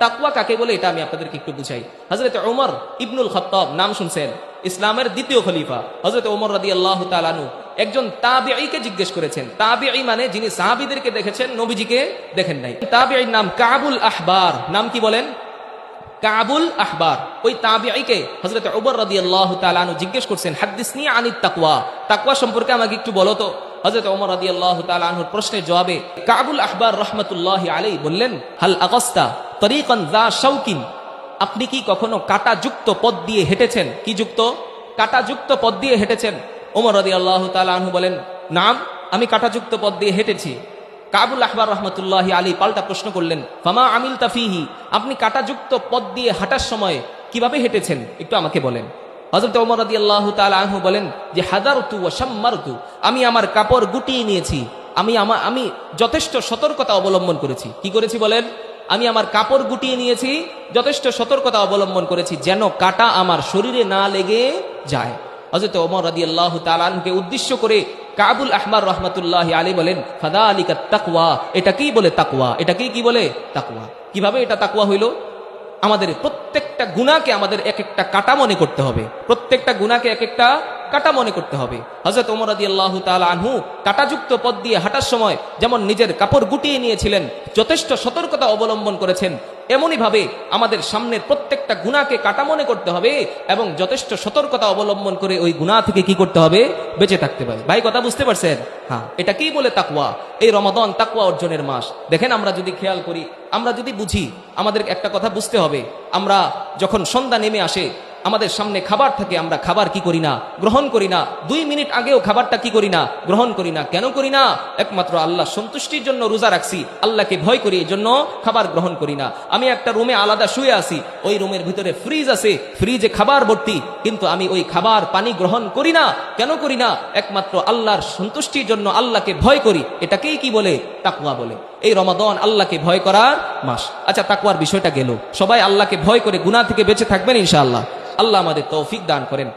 তাকওয়া কাকে বলে এটা আমি আপনাদেরকে একটু বুঝাই। হযরত ওমর ইবনুল খাত্তাব নাম শুনছেন, ইসলামের দ্বিতীয় খলিফা হযরত ওমর রাদিয়াল্লাহু তাআলা আনহু একজন তাবিঈকে জিজ্ঞেস করেছেন। তাবিঈ মানে যিনি সাহাবীদেরকে দেখেছেন, নবীজিকে দেখেন নাই। তাবিঈর নাম কাবুল আহবার। নাম কি বলেন? কাবুল আহবার। ওই তাবিঈকে হযরত ওমর রাদিয়াল্লাহু তাআলা আনহু জিজ্ঞেস করছেন, হাদদিসনি আনিত তাকওয়া, তাকওয়া সম্পর্কে আমাকে একটু বলো তো। হযরত ওমর রাদিয়াল্লাহু তাআলা আনহুর প্রশ্নের জবাবে কাবুল আহবার রাহমাতুল্লাহি আলাইহি বললেন, হাল আগাস্তা তরিকান যা শাওকিন, আপনি কি কখনো কাঁটাযুক্ত পথ দিয়ে হেঁটেছেন? কি যুক্ত? কাঁটাযুক্ত পথ দিয়ে হেঁটেছেন? ওমর রাদিয়াল্লাহু তাআলা আনহু বলেন, নাম, আমি কাঁটাযুক্ত পথ দিয়ে হেঁটেছি। কাবুল আহবার রহমতুল্লাহি আলী পাল্টা প্রশ্ন করলেন, ফামা আমিল তাফিহি, আপনি কাঁটাযুক্ত পথ দিয়ে হাঁটার সময় কিভাবে হেঁটেছেন একটু আমাকে বলেন। হযরত ওমর রাদিয়াল্লাহু তাআলা আনহু বলেন যে হাদারতু ওয়া শাম্মারতু, আমি আমার কাপড় গুটিয়ে নিয়েছি, আমি যথেষ্ট সতর্কতা অবলম্বন করেছি। কি করেছি বলেন? আমি আমার কাপড় গুটিয়ে নিয়েছি, যথেষ্ট সতর্কতা অবলম্বন করেছি যেন কাঁটা আমার শরীরে না লেগে যায়। হযরত ওমর রাদিয়াল্লাহু তাআলা আনহুকে উদ্দেশ্য করে কাবুল আহবার রহমাতুল্লাহি আলাইহি বলেন, ফাযালিকা তাকওয়া, এটাকেই বলে তাকওয়া। এটাকেই কি বলে? তাকওয়া। কিভাবে এটা তাকওয়া হইল? আমাদের প্রত্যেকটা গুনাহকে আমাদের এক একটা কাঁটা মনে করতে হবে, প্রত্যেকটা গুনাহকে এক একটা কাঁটা মনে করতে হবে। হযরত ওমর রাদিয়াল্লাহু তাআলা আনহু কাঁটাযুক্ত পথ দিয়ে হাঁটার সময় যেমন নিজের কাপড় গুটিয়ে নিয়েছিলেন, যথেষ্ট সতর্কতা অবলম্বন করেছেন, এমনই ভাবে আমাদের সামনের প্রত্যেকটা গুনাহকে কাঁটা মনে করতে হবে এবং যথেষ্ট সতর্কতা অবলম্বন করে ওই গুনাহ থেকে কি করতে হবে? বেঁচে থাকতে হবে। ভাই কথা বুঝতে পারছেন? হ্যাঁ, এটা কি বলে তাকওয়া। এই রমাদান তাকওয়া অর্জনের মাস। দেখেন, আমরা যদি খেয়াল করি, আমরা যদি বুঝি, আমাদের একটা কথা বুঝতে হবে, আমরা যখন সন্ধ্যা নেমে আসে আমাদের সামনে খাবার থাকে, আমরা খাবার কি করি না? গ্রহণ করি না। 2 মিনিট আগেও খাবারটা কি করি না? গ্রহণ করি না। কেন করি না? একমাত্র আল্লাহ সন্তুষ্টির জন্য রোজা রাখছি, আল্লাহকে ভয় করি, এই জন্য খাবার গ্রহণ করি না। আমি একটা রুমে আলাদা শুয়ে আছি, ওই রুমের ভিতরে ফ্রিজ আছে, ফ্রিজে খাবার ভর্তি, কিন্তু আমি ওই খাবার পানি গ্রহণ করি না। কেন করি না? একমাত্র আল্লাহর সন্তুষ্টির জন্য, আল্লাহকে ভয় করি। এটাকেই কি বলে? তাকওয়া বলে। এই রমাদান আল্লাহকে ভয় করার মাস। আচ্ছা, তাকওয়ার বিষয়টা গেল। সবাই আল্লাহকে ভয় করে গুনাহ থেকে বেঁচে থাকবেন ইনশাআল্লাহ। আল্লাহ আমাদের তৌফিক দান করেন।